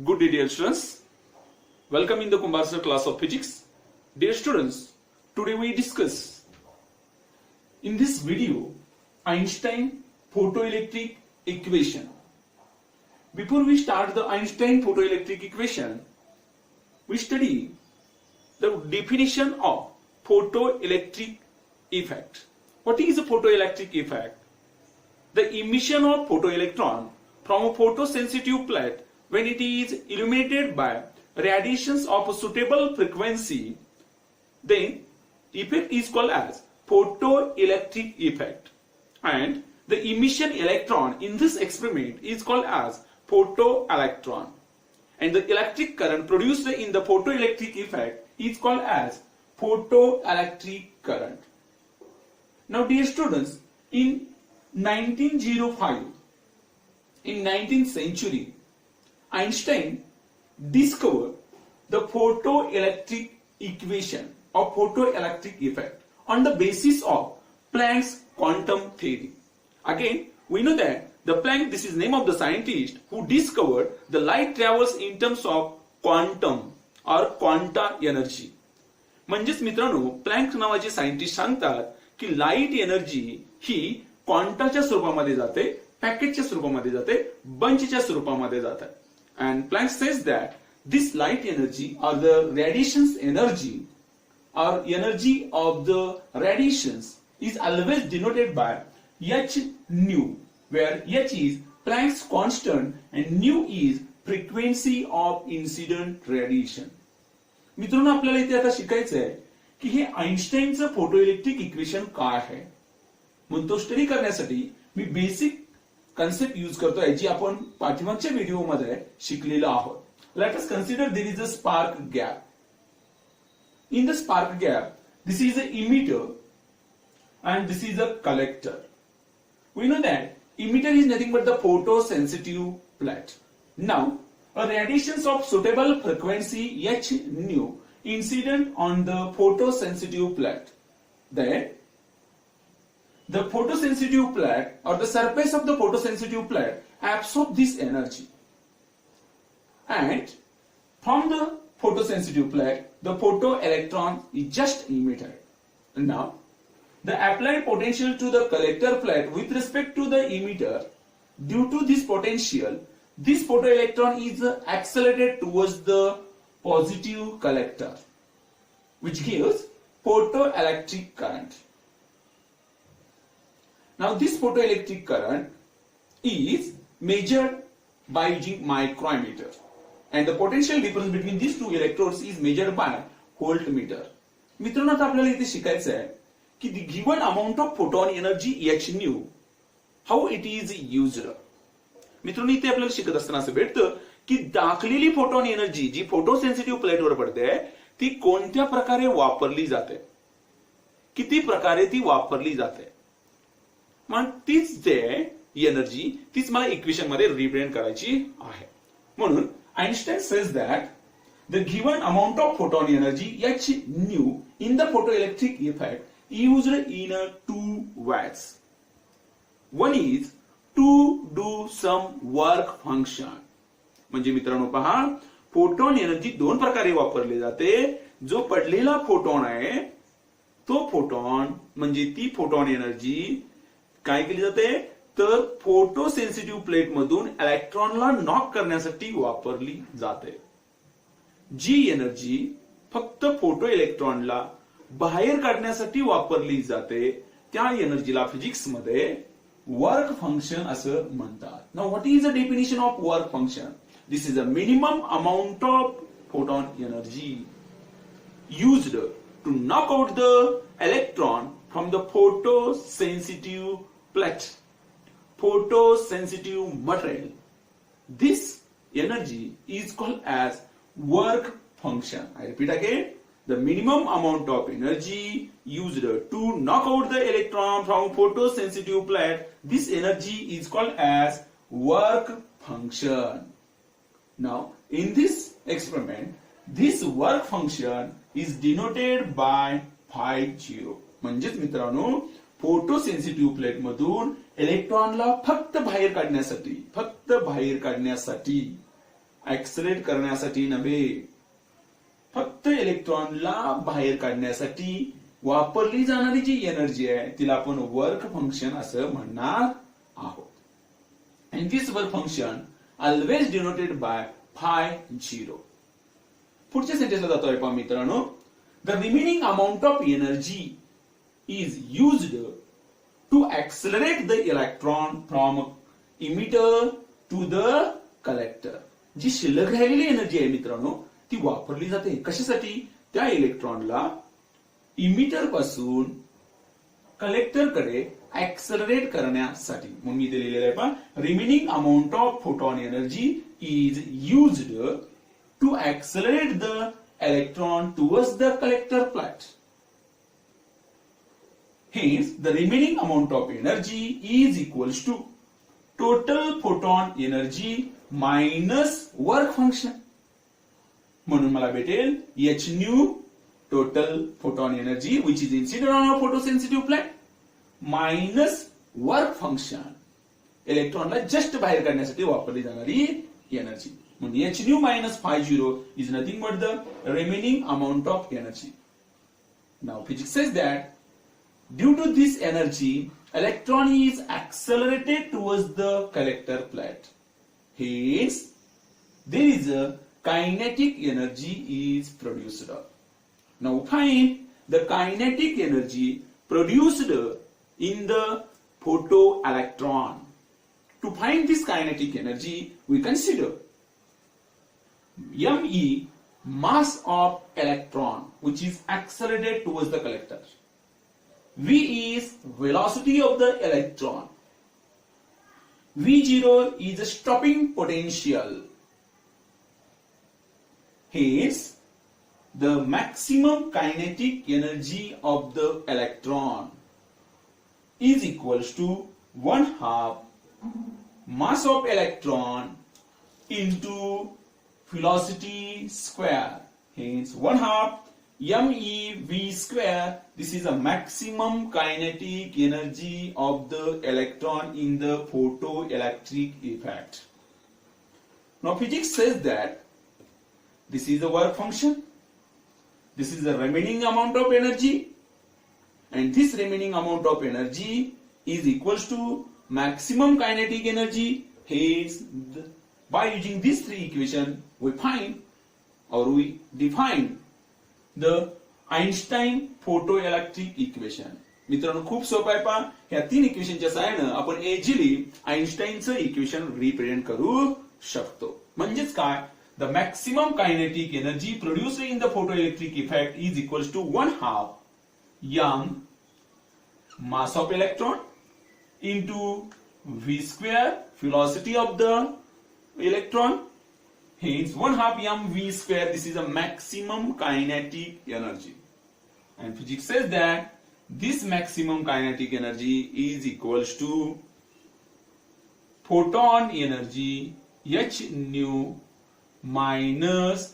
Good day, dear students. Welcome in the Kumbar sir class of physics. Dear students, today we discuss in this video Einstein photoelectric equation. Before we start the Einstein photoelectric equation, we study the definition of photoelectric effect. What is a photoelectric effect? The emission of photoelectron from a photosensitive plate when it is illuminated by radiations of a suitable frequency, then effect is called as photoelectric effect, and the emission electron in this experiment is called as photoelectron, and the electric current produced in the photoelectric effect is called as photoelectric current. Now dear students, in 1905, in 19th century, Einstein discovered the photoelectric equation or photoelectric effect on the basis of Planck's quantum theory. Again, we know that the Planck, this is the name of the scientist who discovered the light travels in terms of quantum or quanta energy. म्हणजेच मित्रांनो, plank नावाचे scientist सांगतात की light energy ही क्वांटाच्या स्वरूपामध्ये जाते, पॅकेटच्या स्वरूपामध्ये जाते, बंचच्या स्वरूपामध्ये जाते. And Planck says that this light energy or the radiations energy or energy of the radiations is always denoted by h nu, where h is Planck's constant and nu is frequency of incident radiation. मित्रांनो, आपल्याला इथे आता शिकायचं आहे की हे आइन्स्टाईनचं photoelectric equation काय आहे. म्हणून तो स्टडी करण्यासाठी मी बेसिक कन्सेप्ट यूज करतोय जी आपण पाठीमागच्या व्हिडिओमध्ये शिकलेलो आहोत. Let us consider there is a spark gap. In the spark gap, this is a emitter and this is a collector. We know that emitter is nothing but the photosensitive plate. Now, a radiations of suitable frequency h nu incident on the photosensitive plate. Then, the photosensitive plate or the surface of the photosensitive plate absorb this energy, and from the photosensitive plate, the photoelectron is just emitted. Now, the applied potential to the collector plate with respect to the emitter, due to this potential, this photoelectron is accelerated towards the positive collector, which gives photoelectric current. Now this photoelectric current is measured by using micrometer, and the potential difference between these two electrodes is measured by voltmeter. मित्रांनो, आता आपल्याला इथे शिकायचं आहे की the given amount of photon energy h nu, how it is used. मित्रांनो, इथे आपल्याला शिकत असताना असं भेटतं की दाखलेली फोटॉन एनर्जी जी फोटोसेन्सिटिव्ह प्लेटवर पडते ती कोणत्या प्रकारे वापरली जाते, किती प्रकारे ती वापरली जाते. मग तीच जे एनर्जी तीच मला इक्वेशन मध्ये रिप्रेझेंट करायची आहे. म्हणून Einstein says that the given amount of photon energy h nu in the photoelectric effect used in two ways. One is to do some work function. म्हणजे मित्रांनो पहा, फोटॉन एनर्जी दोन प्रकारे वापरली जाते. जो पडलेला फोटॉन आहे तो फोटॉन म्हणजे ती फोटॉन एनर्जी काय केली जाते तर फोटोसेन्सिटिव्ह प्लेट मधून इलेक्ट्रॉनला नॉक करण्यासाठी वापरली जाते. जी एनर्जी फक्त फोटो इलेक्ट्रॉनला बाहेर काढण्यासाठी वापरली जाते त्या एनर्जीला फिजिक्स मध्ये वर्क फंक्शन असं म्हणतात. Now what is the definition of work function? This is a minimum amount of photon energy used to knock out the electron from the photosensitive plate, photosensitive material. This energy is called as work function. I repeat again, the minimum amount of energy used to knock out the electron from photosensitive plate, this energy is called as work function. Now, in this experiment, this work function is denoted by phi 0. म्हणजेच मित्रांनो, फोटोसेन्सिटिव्ह plate मधून इलेक्ट्रॉनला फक्त बाहेर काढण्यासाठी ऍक्सलरेट करण्यासाठी नव्हे, फक्त इलेक्ट्रॉनला बाहेर काढण्यासाठी वापरली जाणारी जी एनर्जी आहे तिला आपण वर्क फंक्शन असं म्हणणार आहोत. And this work function always denoted by phi 0. पुढच्या सेंटेन्सला जातोय पहा मित्रांनो. The remaining amount of energy is used to accelerate the electron from emitter to the collector. जी शिल्लक राहिलेली एनर्जी आहे मित्रांनो ती वापरली जाते कशासाठी? त्या इलेक्ट्रॉनला इमिटर पासून कलेक्टर कडे ऍक्सलरेट करण्यासाठी. म्हणून मी इथे लिहिलेलं आहे पहा, remaining amount of photon energy is used to accelerate the electron towards the collector plate. Hence, the remaining amount of energy is equals to total photon energy minus work function. म्हणून मला भेटेल h nu total photon energy which is incident on a photosensitive plate minus work function. इलेक्ट्रॉनला just बाहेर काढण्यासाठी वापरली जाणारी energy. म्हणून h nu minus phi 0 is nothing but the remaining amount of energy. Now physics says that due to this energy, electron is accelerated towards the collector plate. Hence, there is a kinetic energy is produced. Now find the kinetic energy produced in the photoelectron. To find this kinetic energy, we consider me, mass of electron, which is accelerated towards the collector. V is velocity of the electron. V0 is the stopping potential. Hence, the maximum kinetic energy of the electron is equals to 1/2 mass of electron into velocity square. Hence, 1/2 MeV square. This is a maximum kinetic energy of the electron in the photoelectric effect. Now physics says that this is the work function. This is the remaining amount of energy, and this remaining amount of energy is equals to maximum kinetic energy. Hence, by using these three equations, we find or we define the Einstein photoelectric equation. मित्रांनो खूप सोपं आहे पहा. ह्या तीन इक्वेशनच्या सहाय्याने आपण easily आइन्स्टाईनचं equation represent करू शकतो. म्हणजेच काय? The maximum kinetic energy produced in the photoelectric effect is equals to 1/2 m mass of electron into v square velocity of the electron. Hence 1/2 mv square. This is a maximum kinetic energy, and physics says that this maximum kinetic energy is equals to photon energy h nu minus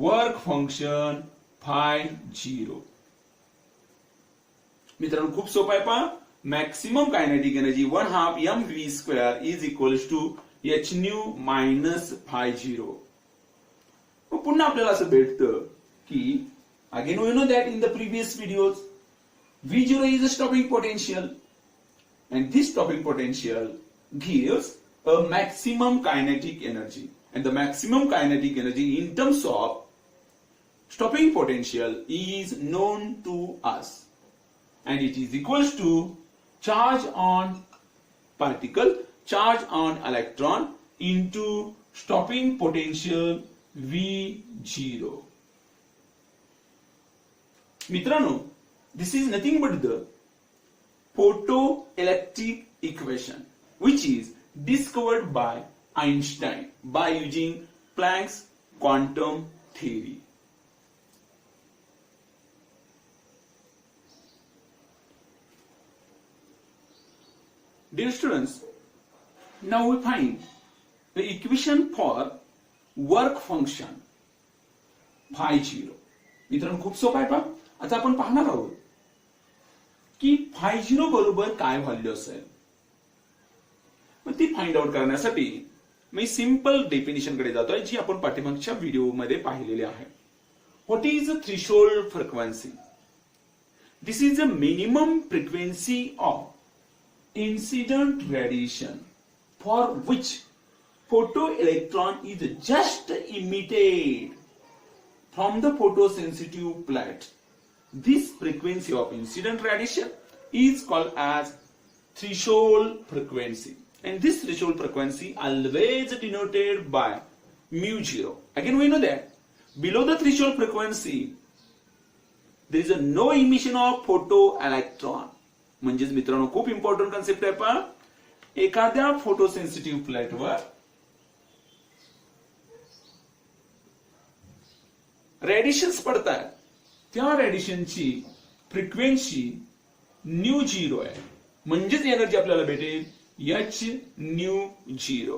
work function phi 0. मित्रांनो खूप सोपं आहे पहा. Maximum kinetic energy 1/2 mv square is equals to h nu minus phi 0. पुन्हा आपल्याला असं भेटतं की again we know that in the previous videos V0 is a stopping potential, and this stopping potential gives a maximum kinetic energy, and the maximum kinetic energy in terms of stopping potential is known to us, and it is equals to charge on particle, charge on electron into stopping potential V0. मित्रांनो, this is nothing but the photoelectric equation which is discovered by Einstein by using Planck's quantum theory. Dear students, now we find the equation for work function phi 0. मित्रांनो खूप सोपं आहे पहा. आता आपण पाहणार आहोत की phi 0 बरोबर काय व्हॅल्यू असेल. मग ती फाइंड आउट करण्यासाठी मी सिंपल डेफिनेशन कडे जातोय जी आपण पाठीमागच्या व्हिडिओमध्ये पाहिलेली आहे. What is a threshold frequency? This is a minimum frequency of incident radiation for which photoelectron is just emitted from the photosensitive plate. This frequency of incident radiation is called as threshold frequency, and this threshold frequency always denoted by mu 0. Again we know that below the threshold frequency there is a no emission of photoelectron. म्हणजेच मित्रांनो खूप important concept आहे. पहा, एखाद्या फोटोसेन्सिटिव्ह प्लेटवर radiations पडतात, त्या रेडिएशनची frequency new 0 आहे. म्हणजेच एनर्जी आपल्याला भेटेल H new 0.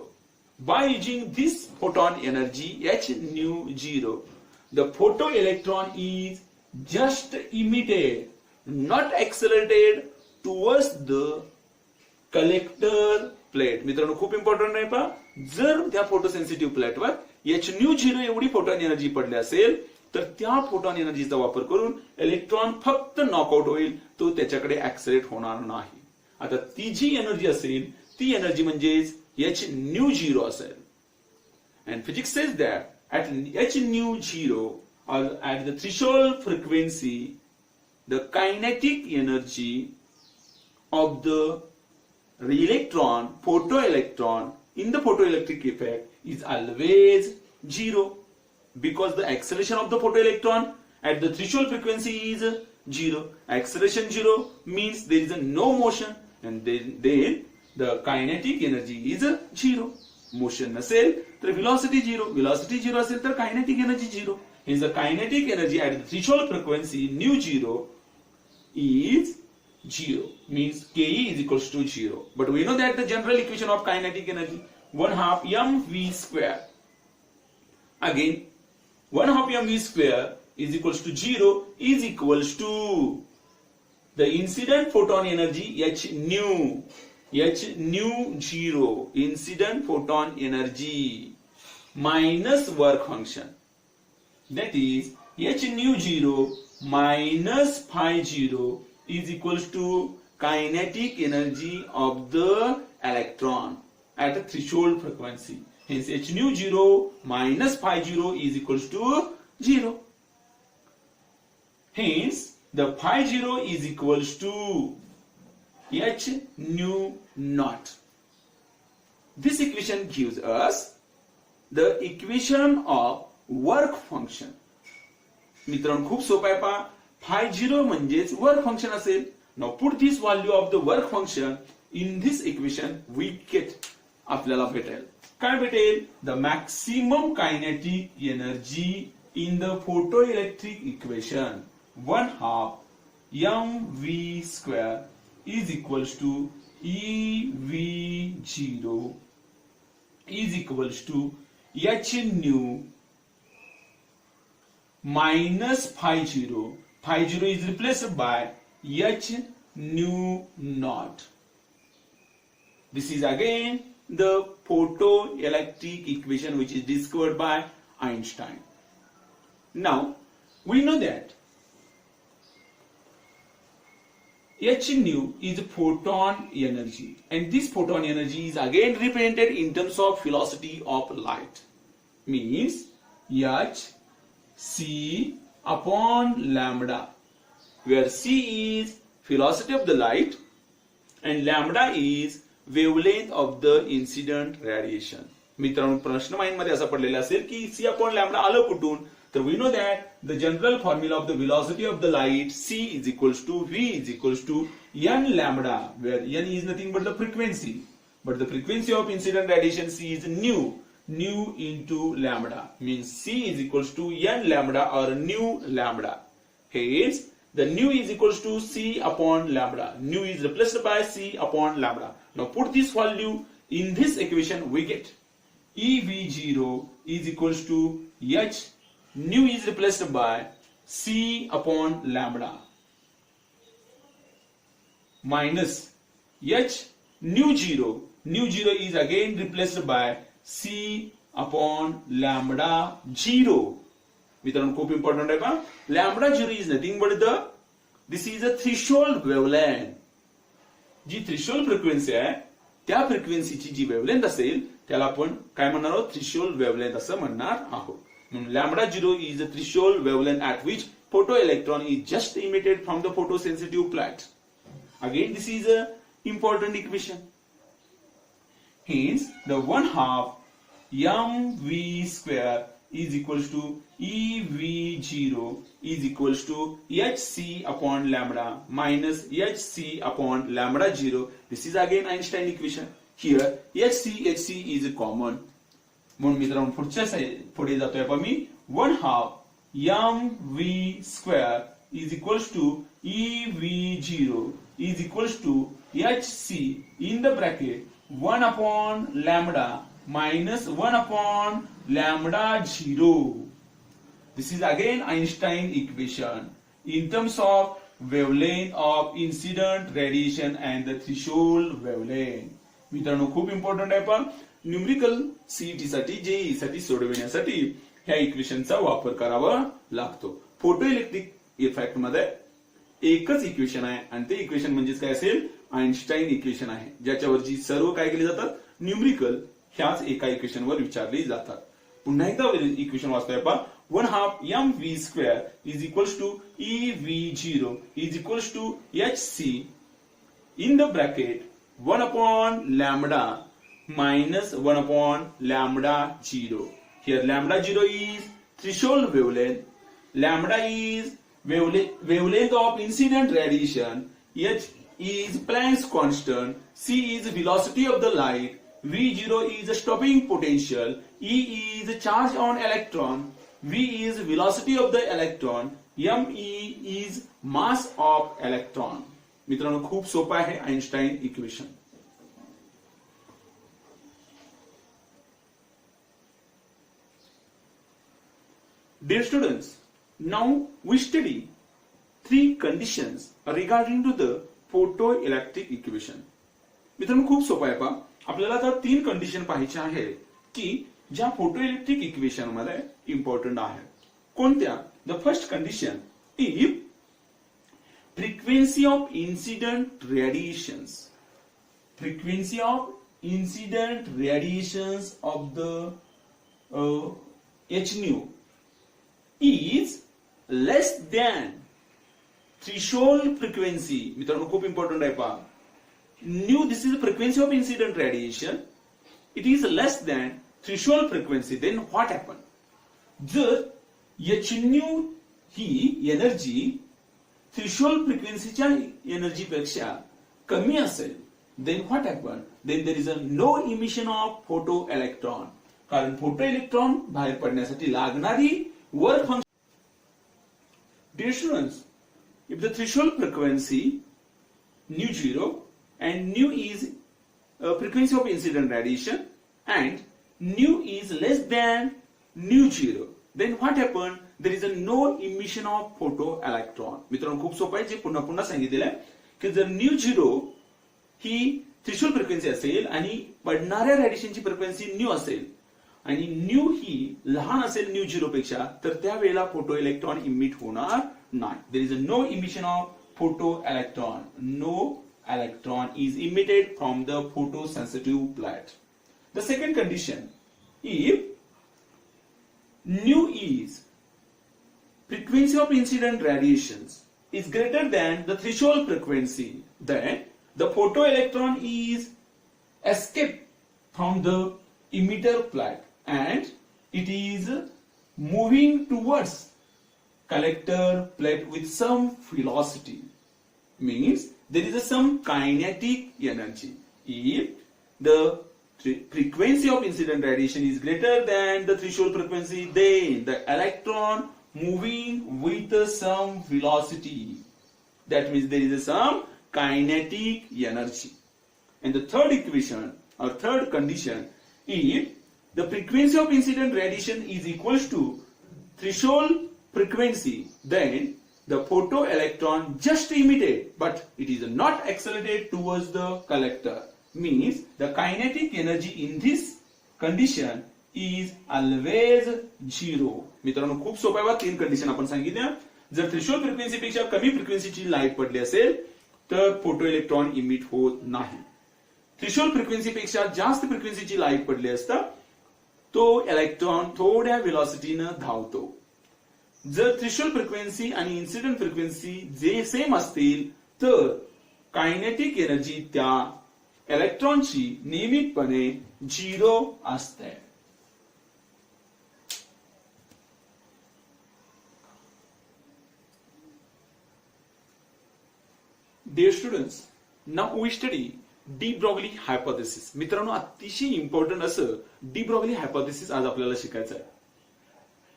By using this photon energy H new 0 the photo electron is just emitted, not accelerated towards the collector plate. मित्रांनो खूप इम्पॉर्टंट आहे. पहा, जर त्या फोटोसेन्सिटिव्ह प्लेटवर एच न्यू 0 एवढी फोटॉन एनर्जी पडली असेल तर त्या फोटॉन एनर्जीचा वापर करून इलेक्ट्रॉन फक्त नॉकआउट होईल, तो त्याच्याकडे ऍक्सेलरेट होणार नाही. आता ती जी एनर्जी असेल ती एनर्जी म्हणजेच एच न्यू 0 असेल. And physics says that at H new 0 or at the threshold frequency the kinetic energy of the electron, photoelectron in the photoelectric effect is always 0, because the acceleration of the photoelectron at the threshold frequency is 0. Acceleration 0 means there is no motion, and then the kinetic energy is 0. Motion नसेल तर velocity 0, velocity 0 असेल तर kinetic energy 0. Hence the kinetic energy at the threshold frequency nu 0 is 0, means Ke is equals to 0. But we know that the general equation of kinetic energy 1/2 mv square. Again 1/2 mv square is equals to 0 is equals to the incident photon energy h nu 0 incident photon energy minus work function, that is h nu 0 minus phi 0 is equals to kinetic energy of the electron at a threshold frequency. Hence h nu 0 minus phi 0 is equals to 0. Hence the phi 0 is equals to h nu naught. This equation gives us the equation of work function. मित्रांनो खूप सोपं आहे. पहा, phi 0 म्हणजेच work function असेल. Now put this value of the work function in this equation, we get, आपल्याला भेटेल काय भेटेल? The maximum kinetic energy in the photoelectric equation 1/2 mv square is equals to ev0 is equals to h nu minus phi 0. Phi 0 is replaced by h nu naught. This is again the photoelectric equation which is discovered by Einstein. Now we know that h nu is photon energy, and this photon energy is again represented in terms of velocity of light, means h c upon lambda, where c is velocity of the light and lambda is wavelength of the incident radiation. मित्रांनो प्रश्न mind मध्ये असा पडलेला असेल की c upon lambda आलं कुठून? तर we know that the general formula of the velocity of the light c is equals to v is equals to n lambda, where n is nothing but the frequency, but the frequency of incident radiation c is nu into lambda, means c is equals to n lambda or nu lambda. Hence the nu is equals to c upon lambda. Nu is replaced by c upon lambda. Now put this value in this equation, we get ev0 is equals to h nu is replaced by c upon lambda minus h nu 0 is again replaced by C upon lambda 0. मित्रांनो खूप important आहे पहा. Lambda 0 is nothing but this is a threshold wavelength. जी threshold frequency आहे त्या फ्रिक्वेन्सीची जी wavelength असेल त्याला आपण काय म्हणणार आहोत, थ्रेशोल्ड वेव्हलेंथ असं म्हणणार आहोत. म्हणून lambda 0 is a threshold wavelength at which photoelectron is just emitted from the photosensitive plate. Again, this is a important equation. Hence, the 1/2 mv square is equals to EV0 is equals to hc upon lambda minus hc upon lambda 0. This is again Einstein equation. Here hc is common. म्हणून मित्रांनो पुढे जातोय आपण मी 1/2 mv square is equals to EV0 is equals to hc in the bracket 1 upon lambda minus 1 upon lambda 0. This is again Einstein equation in terms of wavelength of incident radiation and the threshold wavelength. मित्रांनो खूप important आहे पण numerical CET साठी JEE साठी सोडविण्यासाठी ह्या इक्वेशनचा वापर करावा लागतो. फोटो इलेक्ट्रिक इफेक्ट मध्ये एकच इक्वेशन आहे आणि ते इक्वेशन म्हणजेच काय असेल, आइन्स्टाईन इक्वेशन आहे, ज्याच्यावरची सर्व काय केली जातात, न्यूमरिकल ह्याच एका इक्वेशनवर विचारली जातात. पुन्हा एकदा इक्वेशन वाचतोय आपण 1/2 mv square is equals to EV0 is equals to hc in the bracket 1 upon lambda minus 1 upon lambda 0. Here lambda 0 is threshold wavelength, lambda is wavelength of incident radiation, h is Planck's constant, c is velocity of the light, v0 is stopping potential, e is charge on electron, v is velocity of the electron, me is mass of electron. मित्रांनो खूप सोपं आहे Einstein equation. Dear students, now we study 3 conditions regarding to the photoelectric equation. मित्रांनो खूप सोपं आहे पहा. आपल्याला आता 3 कंडिशन पाहायच्या आहेत की ज्या फोटोइलेक्ट्रिक इक्वेशन मध्ये इम्पॉर्टंट आहे. कोणत्या? The first condition if frequency of incident radiations of the h nu is less than threshold frequency. मित्रांनो खूप इम्पॉर्टंट आहे पहा. nu, this is the frequency of incident radiation, it is less than threshold frequency, then what happen? जर h nu ही energy threshold फ्रिक्वेन्सीच्या energy पेक्षा कमी असेल, then what happen, then there is a no emission of photoelectron. कारण photoelectron बाहेर पडण्यासाठी लागणारी work function. Dear students, if the threshold frequency nu 0 and nu is frequency of incident radiation and nu is less than nu 0, then what happened? There is a no emission of photoelectron. मित्रांनो खूप सोपं आहे, जे पुन्हा पुन्हा सांगितलेलं आहे की जर nu 0 ही थ्रेशोल्ड फ्रिक्वेन्सी असेल आणि पडणाऱ्या रेडिएशनची फ्रिक्वेन्सी न्यू असेल आणि न्यू ही लहान असेल न्यू 0 पेक्षा, तर त्यावेळेला फोटो इलेक्ट्रॉन इमिट होणार नाही. There is a no emission of photoelectron. No electron is emitted from the photosensitive plate. The second condition, if nu is frequency of incident radiations is greater than the threshold frequency, then the photoelectron is escaped from the emitter plate and it is moving towards collector plate with some velocity. Means there is some kinetic energy. If the frequency of incident radiation is greater than the threshold frequency, then the electron moving with some velocity. That means there is some kinetic energy. And the third equation or third condition, if the frequency of incident radiation is equals to threshold frequency, then the photoelectron just emitted, but it is not accelerated towards the collector. Means the kinetic energy in this condition is always zero. मित्रांनो खूप सोपा आहे. 3 condition आपण सांगितल्या. जर threshold frequency पेक्षा कमी फ्रिक्वेन्सीची light पडली असेल तर फोटो इलेक्ट्रॉन इमिट होत नाही. थ्रेशोल्ड फ्रिक्वेन्सी पेक्षा जास्त फ्रिक्वेन्सीची लाईट पडली असता तो इलेक्ट्रॉन थोड्या व्हेलॉसिटीनं धावतो. जर थ्रेशोल्ड फ्रिक्वेन्सी आणि इन्सिडेंट फ्रिक्वेन्सी जे सेम असतील तर कायनेटिक एनर्जी त्या इलेक्ट्रॉनची नियमितपणे 0 असते. Dear students, now we study de Broglie hypothesis. मित्रांनो अतिशय इम्पॉर्टंट असं डी ब्रॉगली हायपोथेसिस आज आपल्याला शिकायचं आहे.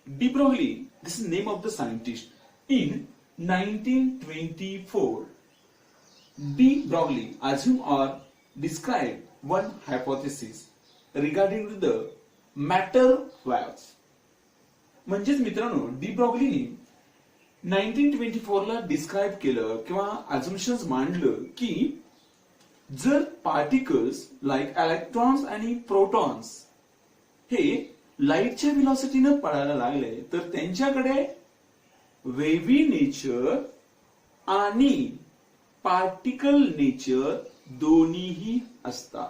De Broglie, this is name of the scientist. In 1924 de Broglie assumed or described one hypothesis regarding the matter waves. म्हणजेच मित्रांनो D ब्रॉगलीने 1924 ला describe केलं किंवा अझम्पशन्स मांडलं की जर पार्टिकल्स लाईक इलेक्ट्रॉन्स आणि प्रोटॉन्स हे लाईटच्या व्हेलॉसिटीनं पळायला लागले तर त्यांच्याकडे वेव्ही नेचर आणि पार्टिकल नेचर दोन्हीही असतात.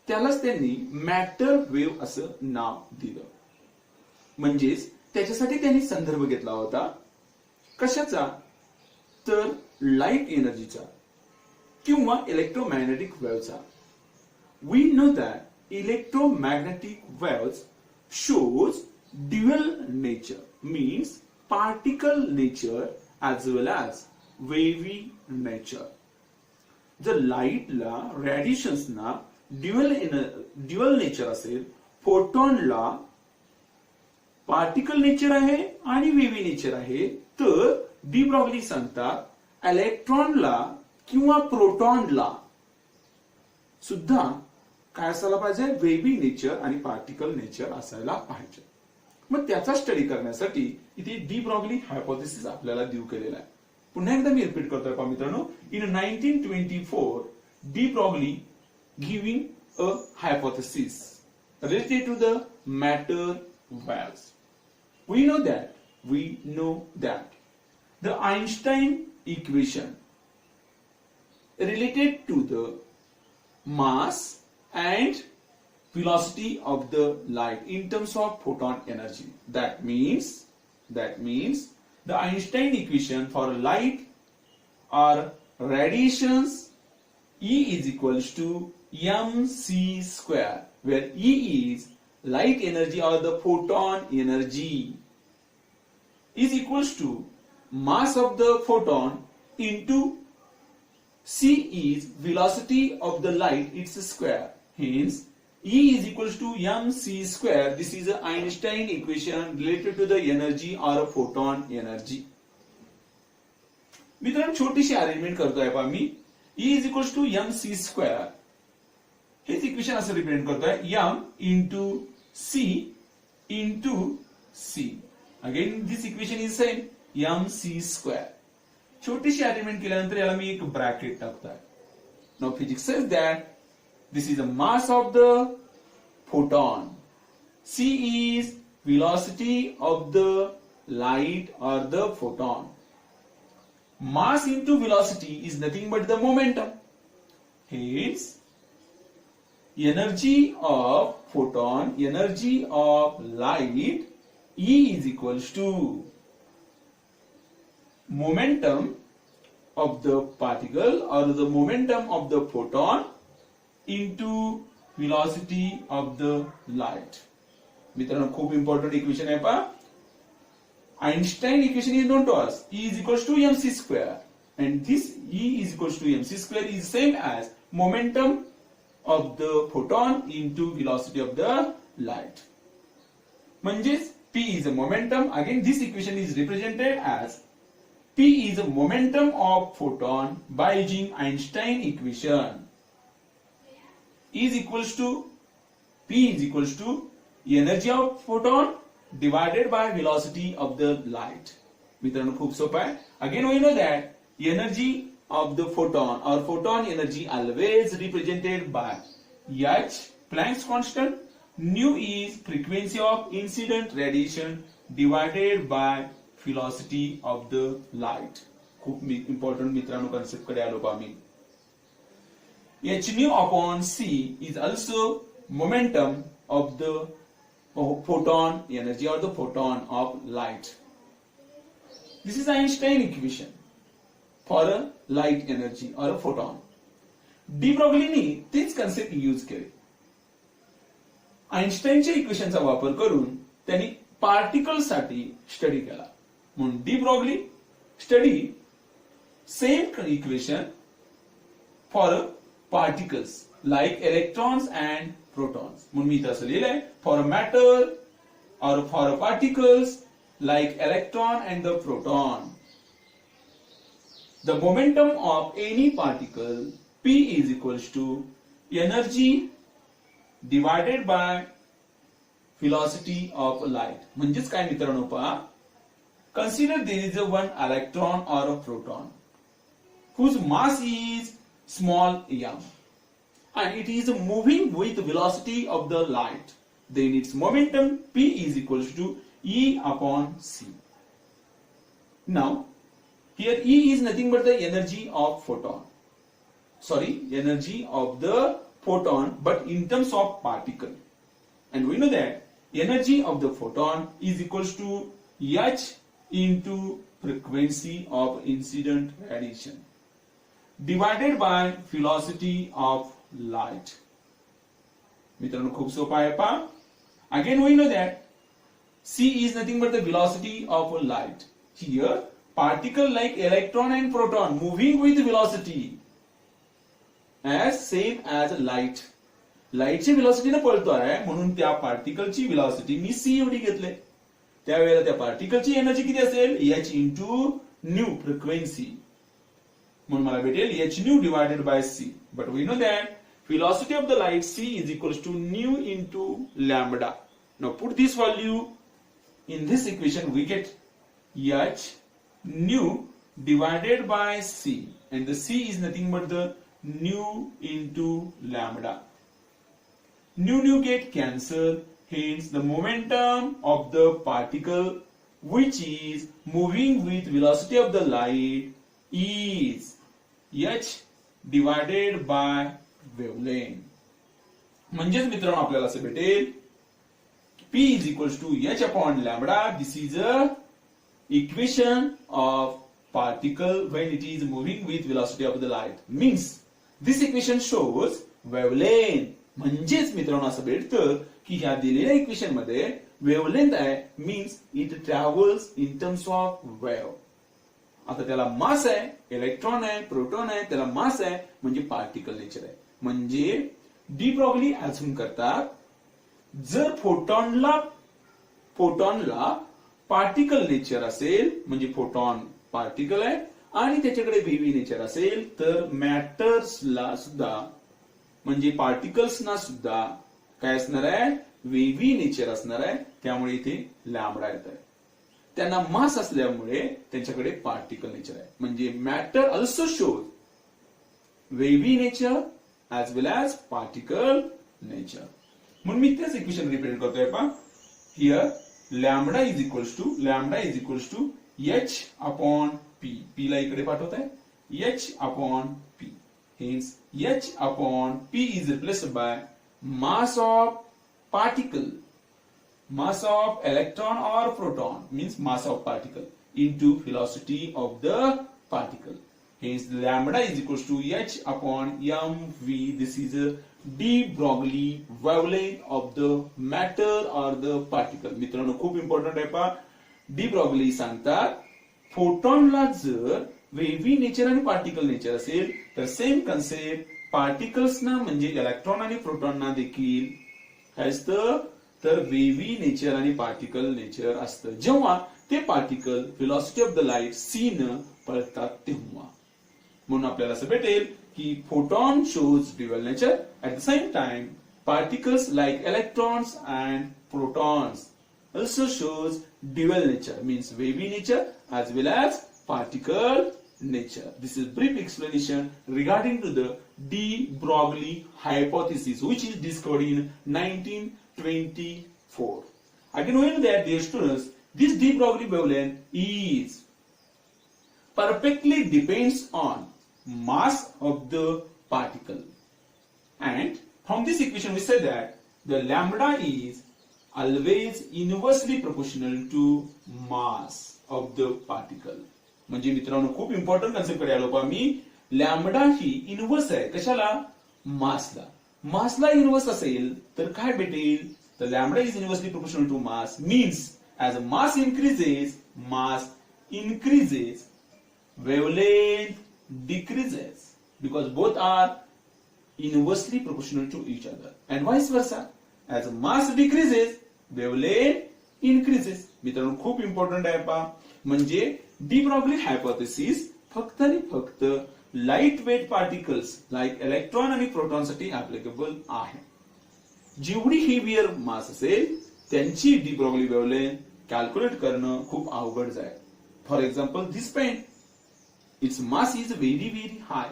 त्यालाच त्यांनी मॅटर वेव्ह असं नाव दिलं. म्हणजेच त्याच्यासाठी त्यांनी संदर्भ घेतला होता कशाचा तर लाईट एनर्जीचा किंवा इलेक्ट्रोमॅग्नेटिक वेव्हचा. We know that electromagnetic waves shows dual nature, means particle nature as well as wavy nature. जर लाईटला रेडिएशन्सना ड्युअल नेचर असेल, फोटॉनला पार्टिकल नेचर आहे आणि वेव्ही नेचर आहे, तर डी ब्रॉगली सांगतात इलेक्ट्रॉनला किंवा प्रोटॉनला सुद्धा काय असायला पाहिजे, वेव्ही नेचर आणि पार्टिकल नेचर असायला पाहिजे. मग त्याचा स्टडी करण्यासाठी इथे डी ब्रॉगली हायपोथेसिस आपल्याला देऊ केलेला आहे. पुन्हा एकदा मी रिपीट करतोय पहा मित्रांनो. In 1924 de Broglie giving a hypothesis related to the matter waves. We know that the Einstein equation related to the mass and velocity of the light in terms of photon energy. That means the Einstein equation for light or radiations E is equals to mc square, where E is light energy or the photon energy is equals to mass of the photon into c is velocity of the light, its square. Hence E is equals to mc square. This is an Einstein equation related to the energy or photon energy. मित्रांनो छोटीशी arrangement करतोय पहा मी. E is equals to mc square. H equation असं represent करतोय m into c into c. Again this equation is same mc square. छोटीशी arrangement केल्यानंतर याला मी एक ब्रॅकेट टाकतोय. Now physics says that this is the mass of the photon, c is velocity of the light or the photon. Mass into velocity is nothing but the momentum. Hence energy of photon, energy of light, E is equals to momentum of the particle or the momentum of the photon into velocity of the light. मित्रांनो खूप important equation आहे पहा. Einstein equation is known to us. E is equals to mc square, and this E is equals to mc square is same as momentum of the photon into velocity of the light. म्हणजेच P is a momentum. Again, this equation is represented as P is a momentum of photon by using Einstein equation. E is equals to P is equals to energy of photon divided by velocity of the light. मित्रांनो खूप सोपं आहे. Again, we know that energy of the photon or photon energy always represented by H Planck's constant. Nu is frequency of incident radiation divided by velocity of the light. खूप important मित्रांनो concept कडे आलो बा मी. h nu upon c is also momentum of the photon energy or the photon of light. This is Einstein equation for a light energy or a photon. De ब्रॉग्लीनी तेच concept use केले. आइन्स्टाईनच्या इक्वेशनचा वापर करून त्यांनी particle साठी study केला. म्हणून de Broglie study same equation for particles like electrons and protons. म्हणून मी इथं असं लिहिलंय फॉर मॅटर और for particles like electron and the proton. The momentum of any particle P is equals to energy divided by velocity of light. म्हणजेच काय मित्रांनो पहा, consider there is a one electron or a proton whose mass is small m and it is moving with velocity of the light. Then its momentum P is equals to E upon C. Now here E is nothing but the energy of photon. Energy of the photon, but in terms of particle. And we know that energy of the photon is equals to h into frequency of incident radiation divided by velocity of light. मित्रांनो खूप सोपा आहे पहा. Again we know that c is nothing but the velocity of light. Here particle like electron and proton moving with velocity as same as light. लाईटची velocity न पळतोय म्हणून त्या पार्टिकलची velocity मी c एवढी घेतले. त्यावेळेला त्या पार्टिकलची एनर्जी किती असेल h इंटू न्यू फ्रिक्वेन्सी. म्हणून मला भेटेल h nu divided by c. But we know that velocity of the light c is equals to nu into lambda. Now put this value in this equation, we get h nu divided by c, and the c is nothing but the nu into lambda. Nu get cancelled, hence the momentum of the particle which is moving with velocity of the light is h divided by wavelength. म्हणजेच मित्रांनो आपल्याला असे भेटेल P is equals to h upon lambda. This is a equation of particle when it is moving with velocity of the light. Means this equation shows wavelength. म्हणजेच मित्रांनो असं भेटतं की ह्या दिलेल्या इक्वेशन मध्ये वेव्हलेंथ आहे, means it travels in terms of wave. आता त्याला मास आहे, इलेक्ट्रॉन आहे, प्रोटॉन आहे, त्याला मास आहे म्हणजे पार्टिकल नेचर आहे. म्हणजे डी ब्रॉग्ली अजून करतात जर फोटॉनला पार्टिकल नेचर असेल म्हणजे फोटॉन पार्टिकल आहे आणि त्याच्याकडे वेव्ही नेचर असेल तर मॅटर्सला सुद्धा म्हणजे पार्टिकल्सना सुद्धा काय असणार आहे वेव्ही नेचर असणार आहे. त्यामुळे इथे लॅम्बडा येत आहे. त्यांना मास असल्यामुळे त्यांच्याकडे पार्टिकल नेचर आहे. म्हणजे matter also shows wavy nature as well as particle nature. म्हणून मी तेच इक्वेशन रिप्रेझेंट करतोय पहा. Here lambda is equals to h upon p. p ला इकडे पाठवत आहे h upon p. Hence h upon p is replaced by mass of particle, mass of electron or proton, means mass of particle into velocity of the particle. Hence lambda is equals to h upon mv. This is a de Broglie wavelength of the matter or the particle. मित्रांनो खूप important आहे पहा. De Broglie सांगतात फोटॉनला जर वेव्ही nature आणि particle nature असेल तर same concept पार्टिकल्सना म्हणजे इलेक्ट्रॉन आणि प्रोटॉनना देखील काय असतं तर वेव्ही नेचर आणि पार्टिकल नेचर असतं जेव्हा ते particle velocity of the light c न पळतात तेव्हा. म्हणून आपल्याला असं भेटेल की photon shows dual nature at the same time particles like electrons and protons also shows dual nature, means wavy nature as well as particle nature. This is brief explanation regarding to the de Broglie hypothesis, which is discovered in 1924. Again, we know that, dear students, this de Broglie wavelength is perfectly depends on mass of the particle, and from this equation we say that the lambda is always inversely proportional to mass of the particle. म्हणजे मित्रांनो खूप important concept कडे आलो पहा मी. Lambda ही inverse आहे कशाला? मासला. मासला inverse असेल तर काय भेटेल? तर lambda is inversely proportional to mass means as mass increases, wavelength decreases because both are inversely proportional to each other, and vice versa. As mass decreases, wavelength increases. मित्रांनो खूप important आहे पहा. म्हणजे डी ब्रॉग्ली हायपोथेसिस फक्त आणि फक्त light weight particles like electron आणि proton साठी ऍप्लिकेबल आहे. जेवढी हेवियर मास असेल त्यांची डी ब्रॉग्ली वेव्हलेंथ कॅल्क्युलेट करणं खूप अवघड जाईल. For example this pen, its mass is very very high.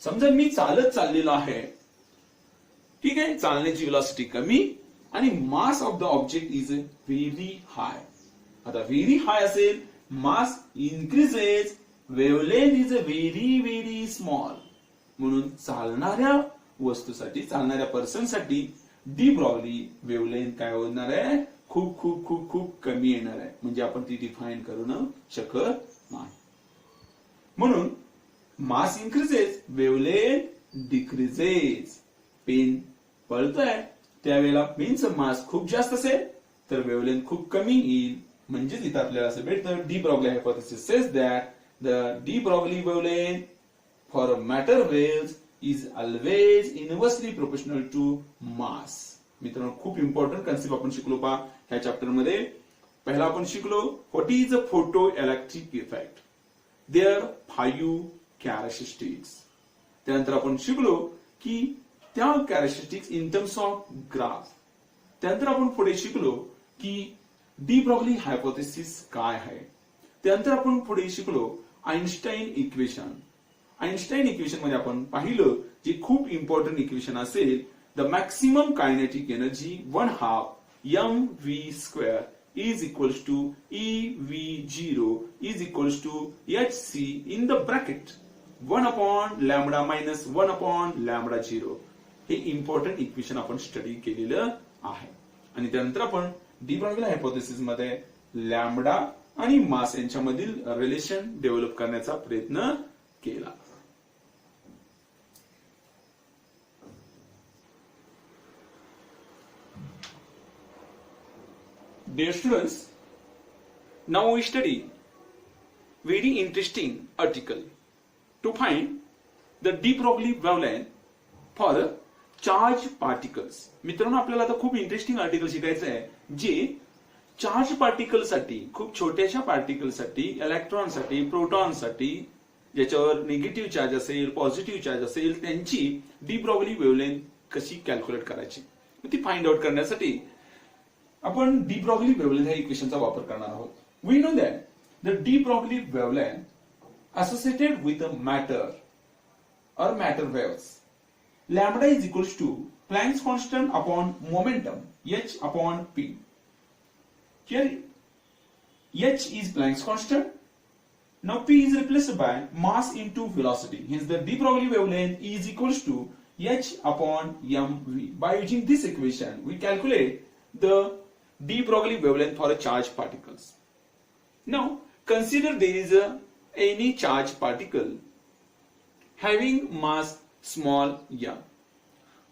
समजा मी चालत चाललेलो आहे, ठीक आहे, चालण्याची वेलोसिटी कमी आणि mass of the object is very high. आता व्हेरी हाय असेल, mass increases, wavelength is very very small. म्हणून चालणाऱ्या वस्तूसाठी, चालणाऱ्या पर्सन साठी डी ब्रॉग्ली वेव्हलेंथ काय होणार आहे? खूप खूप खूप खूप कमी येणार आहे. म्हणजे आपण ती डिफाइन करू शकत नाही. म्हणून मास इन्क्रीजेस, वेव्हलेंथ डिक्रीजेस. पेन पळतोय त्यावेळेला पेनचं मास खूप जास्त असेल तर वेव्हलेंथ खूप कमी येईल. म्हणजेच इथं आपल्याला असं भेटतं de Broglie hypothesis says that the de Broglie wavelength for matter waves is always inversely proportional to mass. मित्रांनो खूप इम्पॉर्टंट कन्सेप्ट आपण शिकलो पहा ह्या चॅप्टर मध्ये. पहिला आपण शिकलो what is a photoelectric effect, there 5 characteristics. त्यानंतर आपण शिकलो की त्या characteristics in terms of graph. त्यानंतर आपण पुढे शिकलो की डी ब्रॉग्ली हायपोथेसिस काय आहे. त्यानंतर आपण पुढे शिकलो आइन्स्टाईन इक्वेशन. आइन्स्टाईन इक्वेशन मध्ये आपण पाहिलं जे खूप इम्पॉर्टंट इक्वेशन असेल, the maximum kinetic energy 1/2 mv² is equals to EV0 is equals to hc in the bracket 1/λ minus 1/λ0. Hey important equation आपण स्टडी केलेलं आहे. आणि त्यानंतर आपण डी ब्रॉग्ली हायपोथेसिस मध्ये लॅम्बडा आणि मास यांच्यामधील रिलेशन डेव्हलप करण्याचा प्रयत्न केला. Dear students, now we study very interesting article to find the de Broglie wavelength for charged particles. मित्रांनो आपल्याला आता खूप इंटरेस्टिंग आर्टिकल शिकायचं आहे जे चार्ज पार्टिकल साठी, खूप छोट्याशा पार्टिकल साठी, इलेक्ट्रॉन साठी, प्रोटॉन साठी, ज्याच्यावर निगेटिव्ह चार्ज असेल, पॉझिटिव्ह चार्ज असेल, त्यांची डी ब्रॉग्ली वेव्हलेंथ कशी कॅल्क्युलेट करायची ती फाइंड आउट करण्यासाठी आपण डी ब्रॉग्ली वेव्हलेंथ ह्या इक्वेशनचा वापर करणार आहोत. We know that the de Broglie wavelength associated with the matter or matter waves, lambda is equals to Planck's constant upon momentum h upon p. Here h is Planck's constant. Now p is replaced by mass into velocity. Hence the de Broglie wavelength is equals to h upon mv. By using this equation, we calculate the de Broglie wavelength for a charged particles. Now consider there is any charged particle having mass small m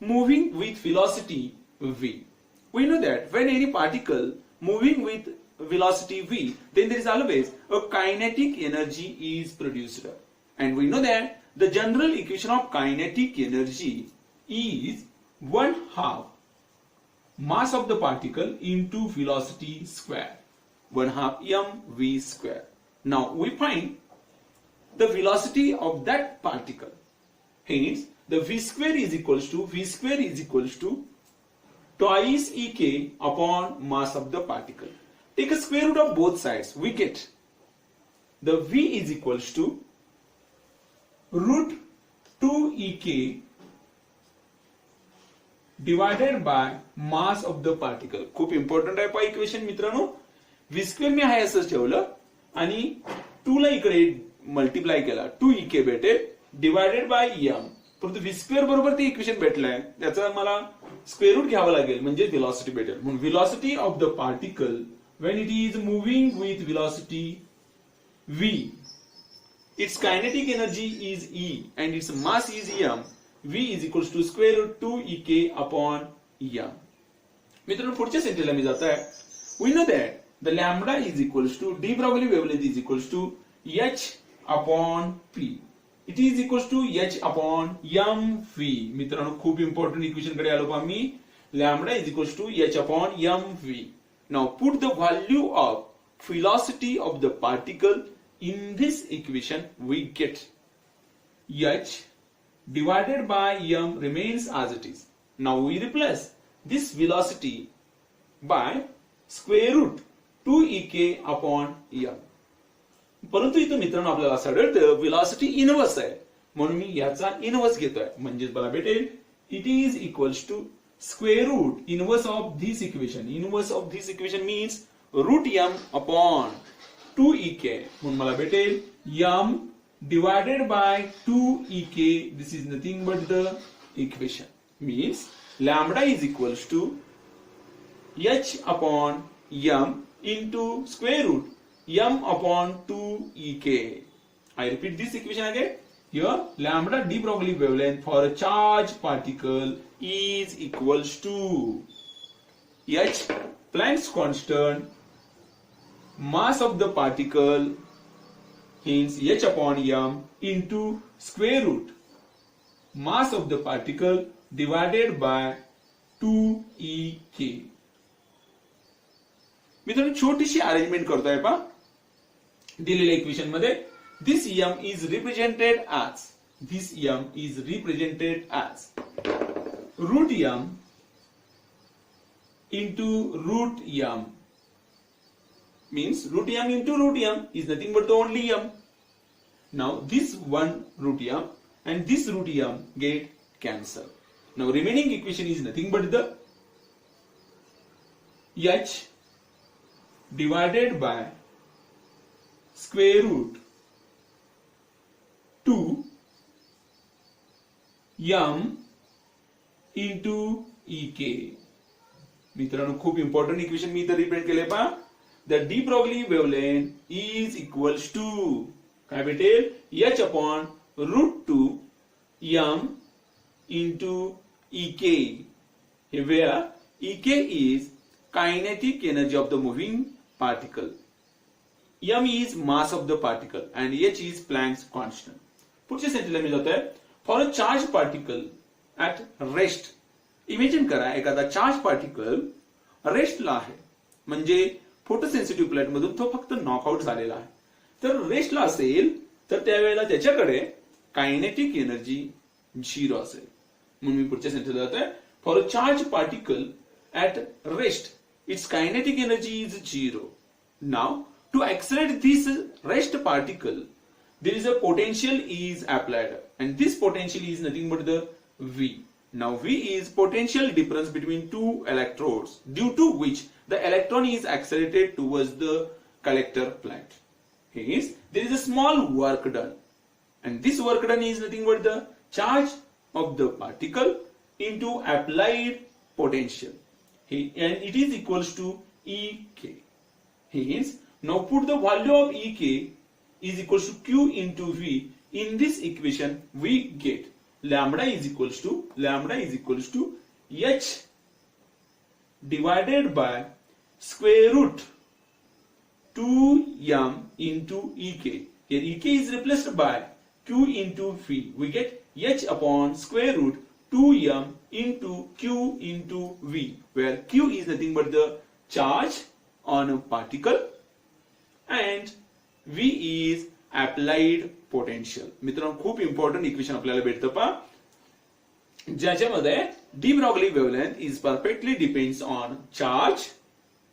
moving with velocity v. We know that when any particle moving with velocity v, then there is always a kinetic energy is produced. And we know that the general equation of kinetic energy is 1/2 mass of the particle into velocity square, 1/2 mv². Now we find the velocity of that particle. Hence the v² is equals to twice ek upon mass of the particle. Take a square root of both sides. We get the v is equals to root 2ek divided by mass of the particle. खूप important आहे पहा equation मित्रांनो. V square मी आहे असंच ठेवलं आणि 2 ला इकडे multiply केला 2ek भेटेल डिवायडेड बाय एम. परंतु व्ही स्क्वेअर बरोबर ते इक्वेशन भेटलंय त्याचा मला स्क्वेअर रूट घ्यावं लागेल म्हणजे व्हेलॉसिटी भेटेल. म्हणून velocity of the particle when it is moving with velocity v, its kinetic energy is E and its mass is m. V is equals to square root 2ek upon m. मित्रांनो पुढच्या सेंटेन्सला मी जात आहे. We know that the lambda is equals to de Broglie wavelength is equals to h upon p. It is equals to h upon mv. मित्रांनो खूप important equation कडे आलो आम्ही. Lambda is equals to h upon mv. Now put the value of velocity of the particle in this equation. We get h divided by m remains as it is. Now we replace this velocity by square root 2ek upon m. परंतु इथं मित्रांनो आपल्याला असं आढळतं velocity inverse आहे म्हणून मी याचा inverse घेतोय म्हणजे मला भेटेल it is equals to square root inverse of this equation. Inverse of this equation means root m upon 2ek. म्हणून मला भेटेल m divided by 2ek. This is nothing but the equation. Means lambda is equals to h upon m into square root m upon 2ek. I repeat this equation again. Here lambda de Broglie wavelength for a charged particle is equals to h Planck's constant, mass of the particle, hence h upon m into square root mass of the particle divided by 2ek. मित्रांनो छोटीशी arrangement करतोय पहा दिलेल्या equation मध्ये. This m is represented as root m into root m. Means root m into root m is nothing but the only m. Now this one root m and this root m get cancelled. Now remaining equation is nothing but the h divided by square root 2 m into ek. मित्रांनो खूप important equation मी इथं represent केले पहा. The de Broglie wavelength is equals to काय भेटेल h upon root 2 m into ek. Where ek is kinetic energy of the moving particle, m is mass of the particle and h is Planck's constant. पुढच्या सेंटेन्सला मी जातोय. For a charge particle at rest. Imagine करा एखादा charge particle रेस्टला आहे म्हणजे फोटोसेन्सिटिव्ह plate मधून तो फक्त knockout झालेला आहे. तर रेस्टला असेल तर त्यावेळेला त्याच्याकडे कायनेटिक एनर्जी 0 असेल. म्हणून मी पुढच्या सेंटेन्सला जातोय. For a charge particle at rest its kinetic energy is 0. Now to accelerate this rest particle there is a potential is applied and this potential is nothing but the V. Now V is potential difference between two electrodes due to which the electron is accelerated towards the collector plate. Hence there is a small work done and this work done is nothing but the charge of the particle into applied potential and it is equals to Ek. Hence now put the value of Ek is equals to Q into V. In this equation we get lambda is equals to h divided by square root 2m into Ek. Here Ek is replaced by Q into V. We get h upon square root 2m into Q into V, where Q is nothing but the charge on a particle and V is applied potential. मित्रांनो खूप important equation आपल्याला भेटतं पहा ज्याच्यामध्ये de Broglie wavelength is perfectly depends on charge,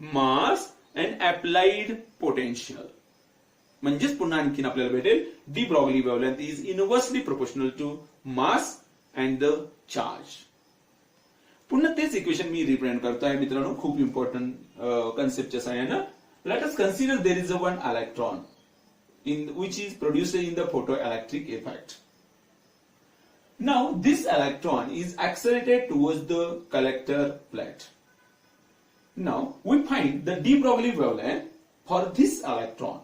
mass and applied potential. म्हणजेच पुन्हा आणखीन आपल्याला भेटेल de Broglie wavelength is inversely proportional to mass and the charge. पुन्हा तेच इक्वेशन मी रिप्रेझेंट करतोय मित्रांनो, खूप इम्पॉर्टंट कन्सेप्टच्या सहाय्यानं. Let us consider there is a one electron in which is produced in the photoelectric effect. Now this electron is accelerated towards the collector plate. Now we find the de Broglie wavelength for this electron.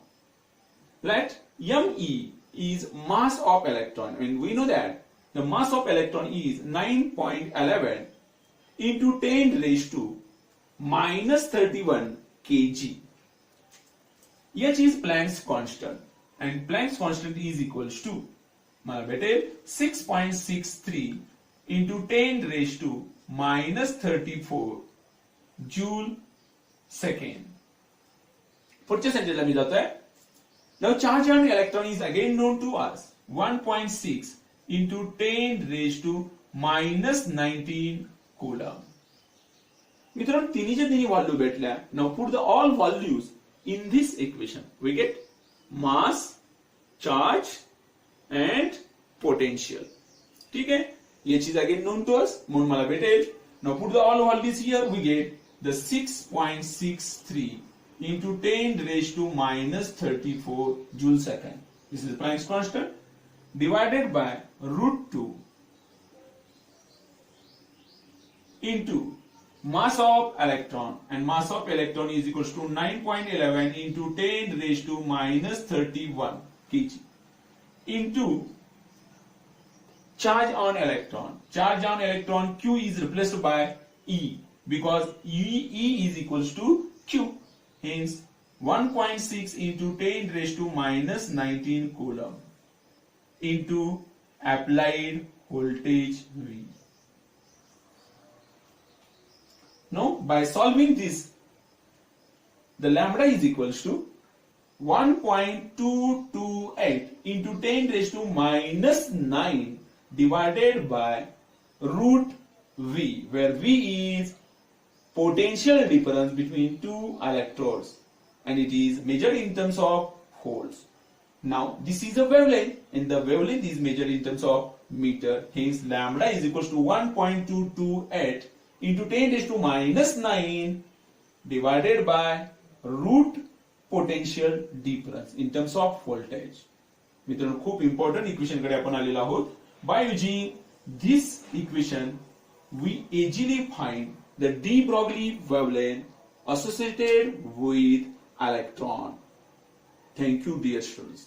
Let me is mass of electron, and we know that the mass of electron is 9.11 into 10 raised to minus 31 kg. H is Planck's constant. And Planck's constant is equals to मला भेटेल 6.63 into 10 raised to minus 34 joule second. पुढच्या सेंटेन्सला मी जातोय. Now charge on electron is again known to us 1.6 into 10 raised to minus 19 coulomb. मित्रांनो तिन्हीच्या तिन्ही value भेटल्या. Now put the all values in this equation. We get mass, charge and potential. ठीक है, ये चीज again known to us म्हणून मला भेटेल. Now put the all values here. We get the 6.63 into 10 raised to minus 34 joule second. This is Planck's constant divided by root 2 into mass of electron, and mass of electron is equals to 9.11 into 10 raised to minus 31 kg into charge on electron. Charge on electron Q is replaced by E because E is equals to Q. Hence 1.6 into 10 raised to minus 19 coulomb into applied voltage V. Now, by solving this, the lambda is equals to 1.228 into 10 raised to minus 9 divided by root V, where V is potential difference between two electrodes and it is measured in terms of volts. Now, this is a wavelength and the wavelength is measured in terms of meter. Hence, lambda is equals to 1.228 into 10 raised to minus 9 divided by root potential difference in terms of voltage. मित्रांनो खूप important equation कडे आपण आलेलो आहोत. By using this equation we easily find the de Broglie wavelength associated with electron. Thank you dear students.